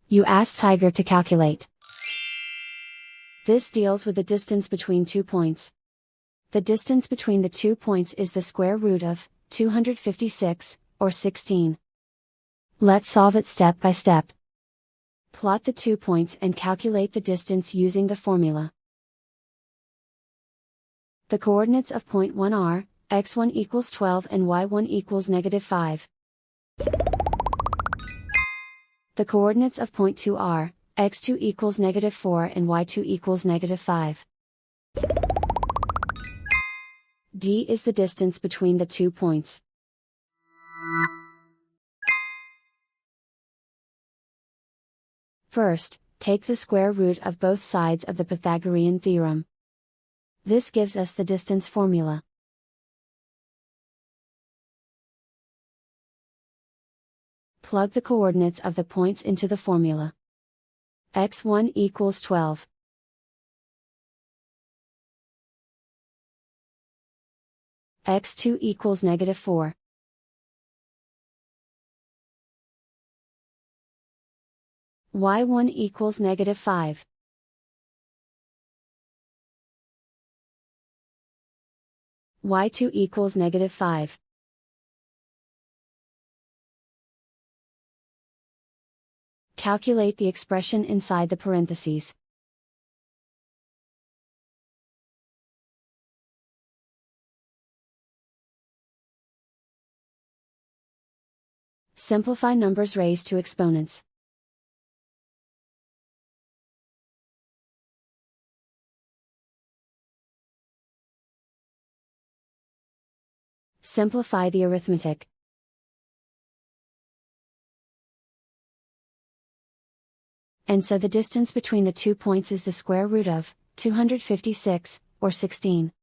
You ask Tiger to calculate. This deals with the distance between 2 points. The distance between the 2 points is the square root of 256, or 16. Let's solve it step by step. Plot the 2 points and calculate the distance using the formula. The coordinates of point 1 are, x1 equals 12 and y1 equals -5. The coordinates of point 2 are, x2 equals -4 and y2 equals -5. D is the distance between the 2 points. First, take the square root of both sides of the Pythagorean theorem. This gives us the distance formula. Plug the coordinates of the points into the formula. x1 equals 12. x2 equals -4. y1 equals -5. y2 equals -5. Calculate the expression inside the parentheses. Simplify numbers raised to exponents. Simplify the arithmetic. And so the distance between the 2 points is the square root of 256, or 16.